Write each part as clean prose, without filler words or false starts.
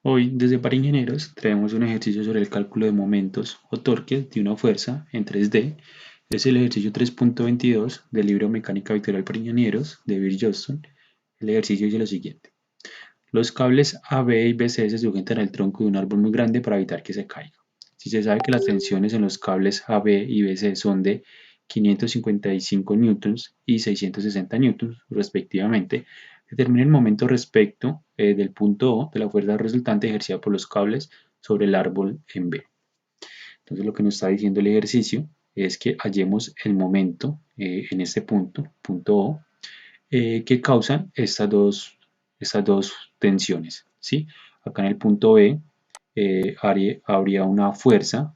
Hoy, desde Para Ingenieros, traemos un ejercicio sobre el cálculo de momentos o torques de una fuerza en 3D. Es el ejercicio 3.22 del libro Mecánica Vectorial para Ingenieros de Bill Johnston. El ejercicio dice lo siguiente. Los cables AB y BC se sujetan al tronco de un árbol muy grande para evitar que se caiga. Si se sabe que las tensiones en los cables AB y BC son de 555 newtons y 660 newtons respectivamente, determina el momento respecto del punto O de la fuerza resultante ejercida por los cables sobre el árbol en B. Entonces lo que nos está diciendo el ejercicio es que hallemos el momento en este punto O, que causan estas dos tensiones, ¿sí? Acá en el punto B habría una fuerza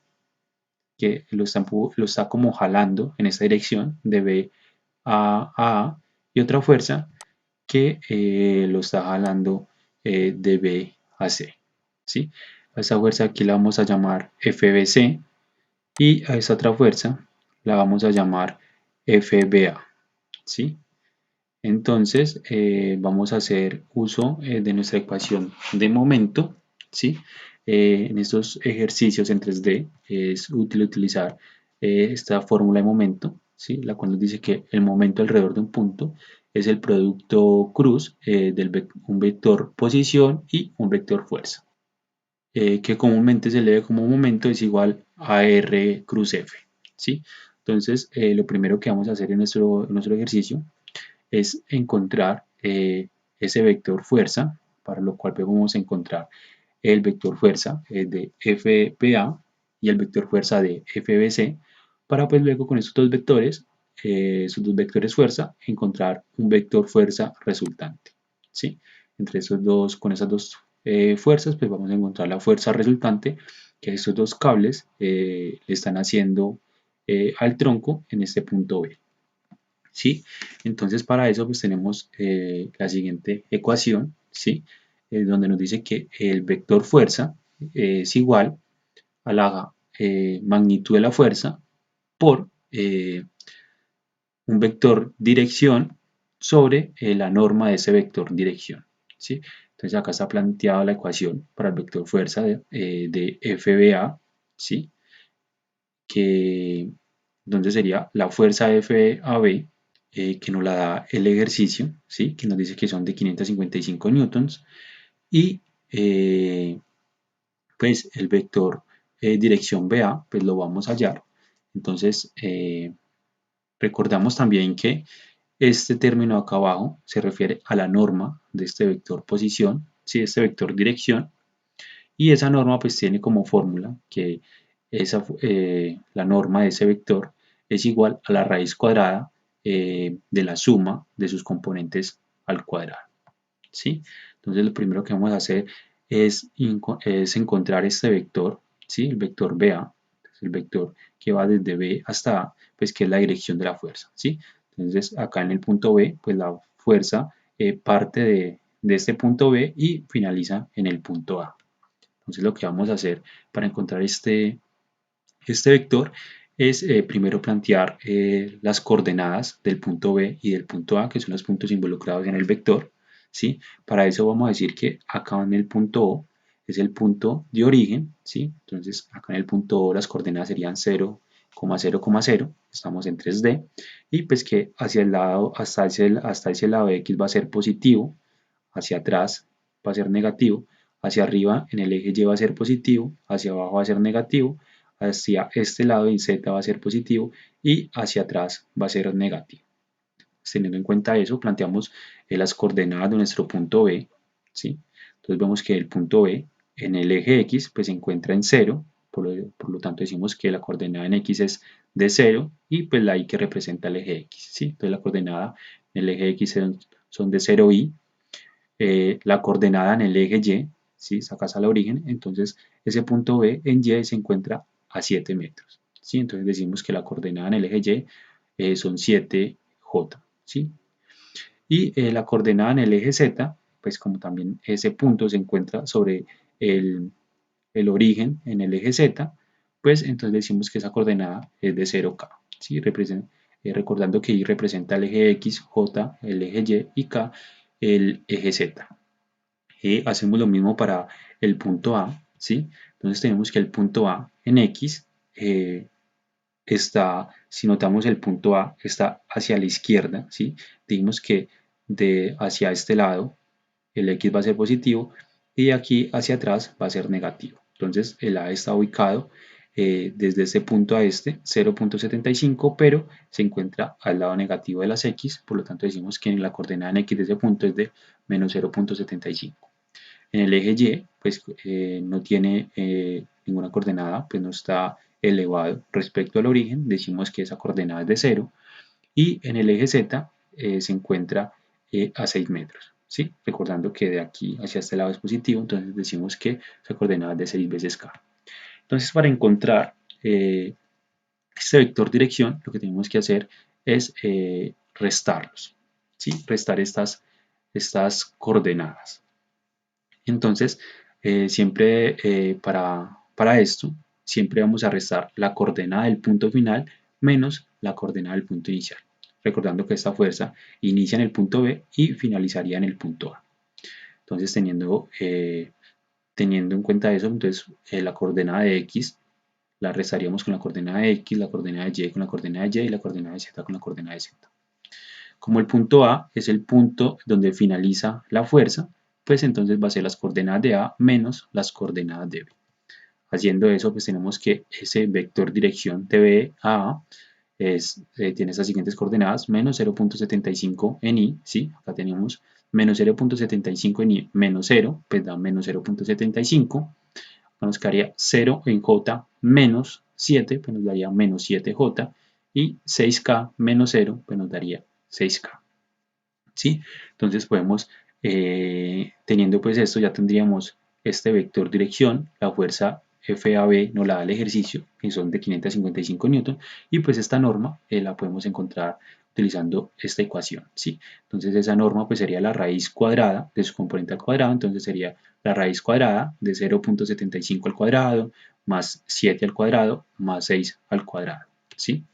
que lo está como jalando en esta dirección de B a A y otra fuerza que lo está jalando de B a C, ¿sí? A esta fuerza aquí la vamos a llamar FBC y a esta otra fuerza la vamos a llamar FBA, ¿sí? Entonces vamos a hacer uso de nuestra ecuación de momento, ¿sí? En estos ejercicios en 3D es útil utilizar esta fórmula de momento, ¿sí? La cual nos dice que el momento alrededor de un punto es el producto cruz de un vector posición y un vector fuerza, que comúnmente se lee como momento es igual a R cruz F, ¿sí? Entonces lo primero que vamos a hacer en nuestro ejercicio es encontrar ese vector fuerza, para lo cual vamos a encontrar el vector fuerza de FBA y el vector fuerza de FBC, para pues luego con estos dos vectores, sus dos vectores fuerza, encontrar un vector fuerza resultante, ¿sí? Entre esos dos, con esas dos fuerzas, pues vamos a encontrar la fuerza resultante que estos dos cables le están haciendo al tronco en este punto B. ¿Sí? Entonces para eso pues tenemos la siguiente ecuación, ¿sí? Donde nos dice que el vector fuerza es igual a la magnitud de la fuerza por un vector dirección sobre la norma de ese vector dirección, ¿sí? Entonces acá está planteada la ecuación para el vector fuerza de FBA, ¿sí? Que entonces sería la fuerza FAB, que nos la da el ejercicio, ¿sí? Que nos dice que son de 555 newtons, y pues el vector dirección BA, pues lo vamos a hallar. Entonces, recordamos también que este término acá abajo se refiere a la norma de este vector posición, ¿sí? Este vector dirección, y esa norma pues tiene como fórmula que la norma de ese vector es igual a la raíz cuadrada de la suma de sus componentes al cuadrado, ¿sí? Entonces lo primero que vamos a hacer es encontrar este vector, ¿sí? El vector BA, el vector que va desde B hasta A, pues que es la dirección de la fuerza, ¿sí? Entonces acá en el punto B, pues la fuerza parte de este punto B y finaliza en el punto A. Entonces lo que vamos a hacer para encontrar este vector es primero plantear las coordenadas del punto B y del punto A, que son los puntos involucrados en el vector, ¿sí? Para eso vamos a decir que acá en el punto O es el punto de origen, ¿sí? Entonces acá en el punto O las coordenadas serían 0,0,0, estamos en 3D, y pues que hacia el lado, hasta ese lado de X va a ser positivo, hacia atrás va a ser negativo, hacia arriba en el eje Y va a ser positivo, hacia abajo va a ser negativo, hacia este lado en Z va a ser positivo y hacia atrás va a ser negativo. Teniendo en cuenta eso, planteamos las coordenadas de nuestro punto B, ¿sí? Entonces vemos que el punto B en el eje X pues se encuentra en 0, por lo tanto decimos que la coordenada en X es de 0 y pues la Y que representa el eje X, ¿sí? Entonces la coordenada en el eje X son de 0Y, la coordenada en el eje Y, ¿sí? Sacas al origen, entonces ese punto B en Y se encuentra a 7 metros, ¿sí? Entonces decimos que la coordenada en el eje Y son 7J, ¿sí? Y la coordenada en el eje Z, pues como también ese punto se encuentra sobre el origen en el eje Z, pues entonces decimos que esa coordenada es de 0K, ¿sí? Recordando que Y representa el eje X, J el eje Y y K el eje Z. Hacemos lo mismo para el punto A, ¿sí? Entonces tenemos que el punto A en X está, si notamos el punto A, está hacia la izquierda, ¿sí? Dijimos que hacia este lado el X va a ser positivo y de aquí hacia atrás va a ser negativo. Entonces el A está ubicado desde este punto a este 0.75, pero se encuentra al lado negativo de las X, por lo tanto decimos que la coordenada en X de ese punto es de menos 0.75. En el eje Y, pues no tiene ninguna coordenada, pues no está elevado respecto al origen, decimos que esa coordenada es de 0, y en el eje Z se encuentra a 6 metros, ¿sí? Recordando que de aquí hacia este lado es positivo, entonces decimos que esa coordenada es de 6 veces K. Entonces, para encontrar este vector dirección, lo que tenemos que hacer es restarlos, ¿sí? Restar estas coordenadas. Entonces, siempre para esto, siempre vamos a restar la coordenada del punto final menos la coordenada del punto inicial. Recordando que esta fuerza inicia en el punto B y finalizaría en el punto A. Entonces, teniendo en cuenta eso, entonces la coordenada de X la restaríamos con la coordenada de X, la coordenada de Y con la coordenada de Y y la coordenada de Z con la coordenada de Z. Como el punto A es el punto donde finaliza la fuerza, pues entonces va a ser las coordenadas de A menos las coordenadas de B. Haciendo eso, pues tenemos que ese vector dirección de B a A tiene estas siguientes coordenadas, menos 0.75 en Y, ¿sí? Acá tenemos menos 0.75 en Y menos 0, pues da menos 0.75. Nos quedaría 0 en J menos 7, pues nos daría menos 7J. Y 6K menos 0, pues nos daría 6K. ¿Sí? Entonces podemos, teniendo pues esto, ya tendríamos este vector dirección, la fuerza FAB nos la da el ejercicio, que son de 555 newton, y pues esta norma la podemos encontrar utilizando esta ecuación, ¿sí? Entonces esa norma pues sería la raíz cuadrada de su componente al cuadrado, entonces sería la raíz cuadrada de 0.75 al cuadrado, más 7 al cuadrado, más 6 al cuadrado, ¿sí?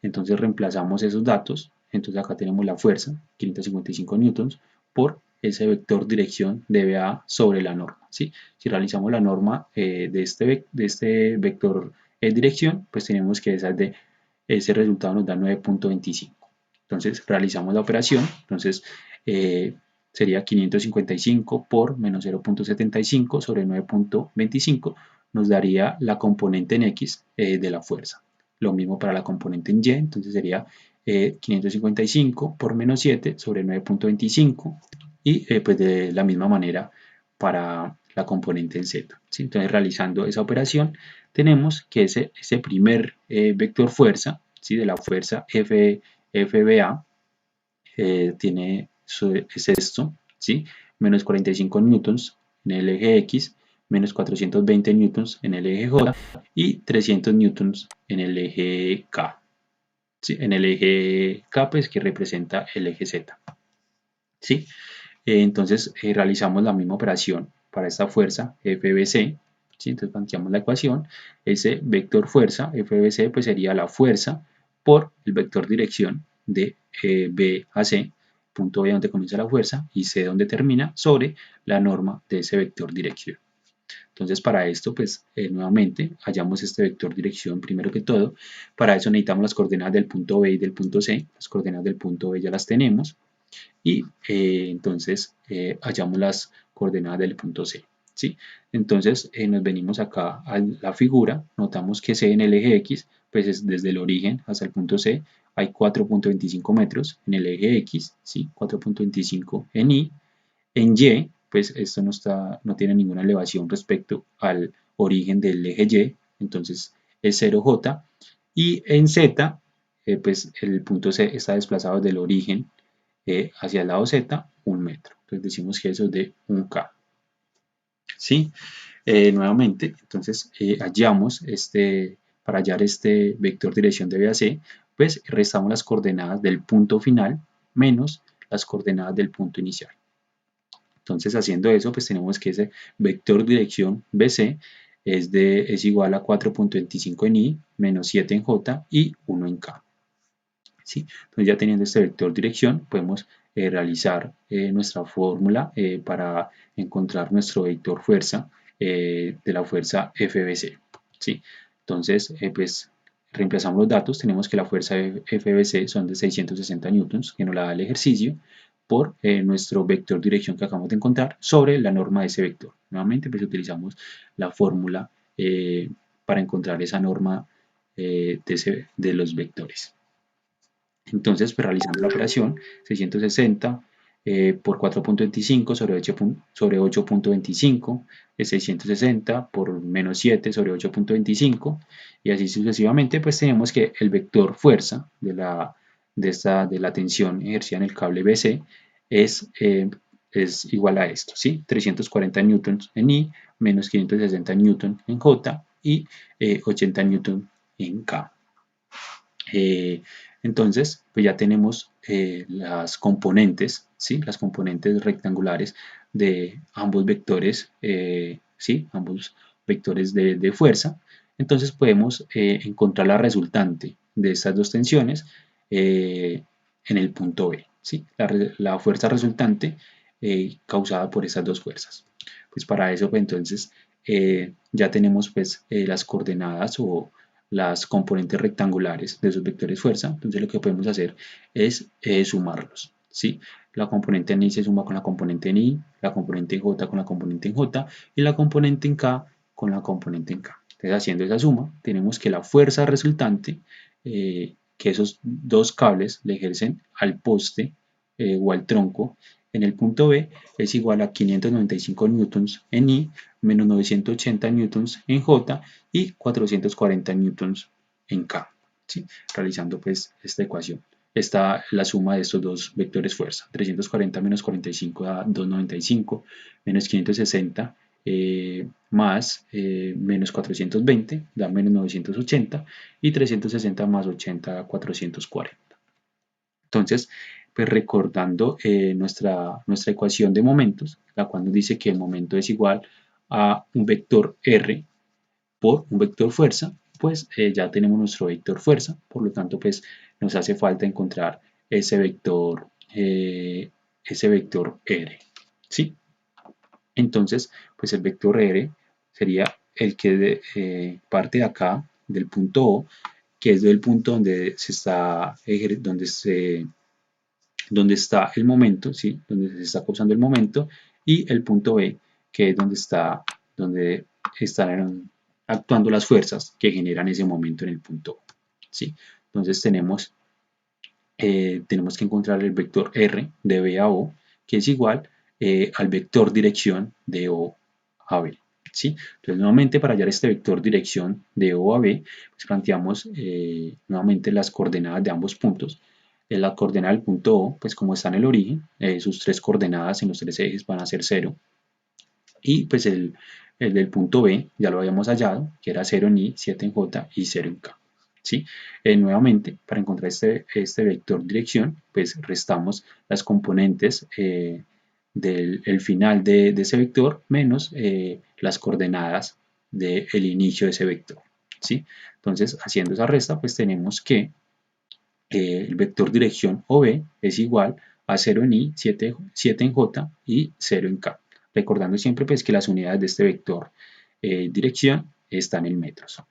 Entonces reemplazamos esos datos, entonces acá tenemos la fuerza, 555 newtons, por ese vector dirección de BA sobre la norma, ¿sí? Si realizamos la norma de este vector dirección, pues tenemos que ese resultado nos da 9.25. Entonces realizamos la operación, entonces sería 555 por menos 0.75 sobre 9.25, nos daría la componente en X de la fuerza. Lo mismo para la componente en Y, entonces sería 555 por menos 7 sobre 9.25 y pues de la misma manera para la componente en Z. ¿Sí? Entonces realizando esa operación tenemos que ese primer vector fuerza, ¿sí? De la fuerza FBA es esto, ¿sí? Menos 45 newtons en el eje X, menos 420 newtons en el eje J y 300 newtons en el eje K. ¿Sí? En el eje K, pues que representa el eje Z. ¿Sí? Entonces realizamos la misma operación para esta fuerza FBC. ¿Sí? Entonces planteamos la ecuación. Ese vector fuerza FBC pues sería la fuerza por el vector dirección de B a C, punto B donde comienza la fuerza y C donde termina, sobre la norma de ese vector dirección. Entonces para esto pues nuevamente hallamos este vector dirección primero que todo. Para eso necesitamos las coordenadas del punto B y del punto C. Las coordenadas del punto B ya las tenemos y entonces hallamos las coordenadas del punto C. ¿Sí? Entonces nos venimos acá a la figura, notamos que C en el eje X, pues es desde el origen hasta el punto C, hay 4.25 metros en el eje X, ¿sí? 4.25 en Y. En Y, pues esto no tiene ninguna elevación respecto al origen del eje Y, entonces es 0J. Y en Z, pues el punto C está desplazado del origen hacia el lado Z 1 metro. Entonces decimos que eso es de 1K. ¿Sí? Nuevamente, entonces hallamos para hallar este vector dirección de B a C, pues restamos las coordenadas del punto final menos las coordenadas del punto inicial. Entonces haciendo eso, pues tenemos que ese vector dirección BC es igual a 4.25 en Y, menos 7 en J y 1 en K. ¿Sí? Entonces ya teniendo este vector dirección podemos realizar nuestra fórmula para encontrar nuestro vector fuerza de la fuerza FBC, ¿sí? Entonces, pues reemplazamos los datos, tenemos que la fuerza FBC son de 660 newtons, que nos la da el ejercicio, por nuestro vector dirección que acabamos de encontrar sobre la norma de ese vector. Nuevamente, pues utilizamos la fórmula para encontrar esa norma de los vectores. Entonces, pues realizando la operación, 660 por 4.25 sobre 8.25 es 660 por menos 7 sobre 8.25 y así sucesivamente, pues tenemos que el vector fuerza de la tensión ejercida en el cable BC es igual a esto, ¿sí? 340 newtons en I, menos 560 newtons en J y 80 newtons en K. Entonces, pues ya tenemos las componentes, ¿sí? Las componentes rectangulares de ambos vectores, ¿sí? Ambos vectores de fuerza. Entonces podemos encontrar la resultante de estas dos tensiones en el punto B, ¿sí? La fuerza resultante causada por esas dos fuerzas. Pues para eso, pues entonces, ya tenemos pues las coordenadas o las componentes rectangulares de esos vectores fuerza. Entonces lo que podemos hacer es sumarlos, ¿sí? La componente en I se suma con la componente en I, la componente en J con la componente en J y la componente en K con la componente en K. Entonces haciendo esa suma tenemos que la fuerza resultante que esos dos cables le ejercen al poste o al tronco en el punto B es igual a 595 newtons en I menos 980 newtons en J y 440 newtons en K, ¿sí? Realizando pues esta ecuación. Está la suma de estos dos vectores fuerza. 340 menos 45 da 295, menos 560 más menos 420 da menos 980 y 360 más 80 da 440. Entonces, pues recordando nuestra ecuación de momentos, la cual nos dice que el momento es igual a un vector R por un vector fuerza, pues ya tenemos nuestro vector fuerza, por lo tanto pues nos hace falta encontrar ese vector R, ¿sí? Entonces pues el vector R sería el que parte de acá, del punto O, que es del punto donde donde está el momento, ¿sí? Donde se está causando el momento, y el punto B, que es donde están actuando las fuerzas que generan ese momento en el punto O, ¿sí? Entonces tenemos que encontrar el vector R de B a O, que es igual al vector dirección de O a B, ¿sí? Entonces nuevamente para hallar este vector dirección de O a B, pues planteamos nuevamente las coordenadas de ambos puntos. La coordenada del punto O, pues como está en el origen, sus tres coordenadas en los tres ejes van a ser 0. Y pues el del punto B ya lo habíamos hallado, que era 0 en I, 7 en J y 0 en K, ¿sí? Nuevamente, para encontrar este vector dirección, pues restamos las componentes del final de ese vector menos las coordenadas del inicio de ese vector, ¿sí? Entonces, haciendo esa resta, pues tenemos que el vector dirección OB es igual a 0 en I, 7 en J y 0 en K. Recordando siempre pues, que las unidades de este vector dirección están en metros,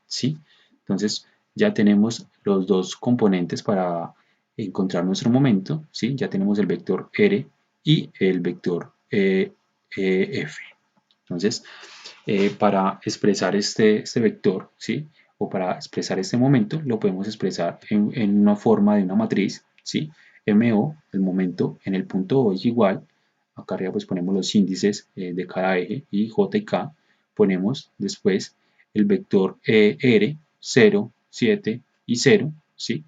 ¿sí? Entonces ya tenemos los dos componentes para encontrar nuestro momento, ¿sí? Ya tenemos el vector R y el vector F. Entonces, para expresar este vector, ¿sí? O para expresar este momento, lo podemos expresar en una forma de una matriz, ¿sí? MO, el momento en el punto O es igual, acá arriba pues ponemos los índices de cada eje y J y K, ponemos después el vector R, 0, 7 y 0, ¿sí?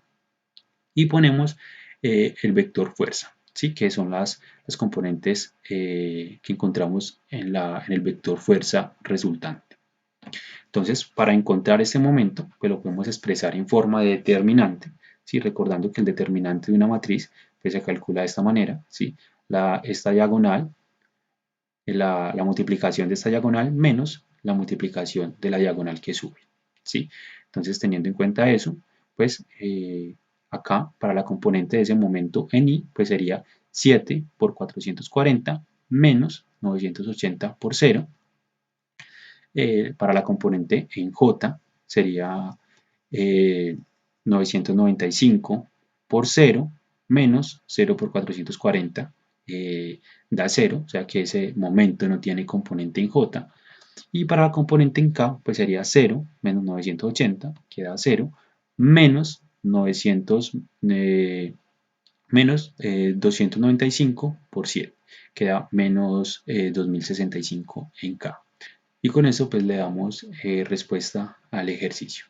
Y ponemos el vector fuerza, ¿sí? Que son las componentes que encontramos en el vector fuerza resultante. Entonces, para encontrar este momento, pues lo podemos expresar en forma de determinante, ¿sí? Recordando que el determinante de una matriz pues, se calcula de esta manera, ¿sí? Esta diagonal, la multiplicación de esta diagonal menos la multiplicación de la diagonal que sube, ¿sí? Entonces, teniendo en cuenta eso, pues acá para la componente de ese momento en I, pues sería 7 por 440 menos 980 por 0. Para la componente en J sería 995 por 0 menos 0 por 440 da 0, o sea que ese momento no tiene componente en J. Y para la componente en K, pues sería 0 menos 980, que da 0, menos 900, menos 295 por 100, que da menos 2065 en K. Y con eso pues le damos respuesta al ejercicio.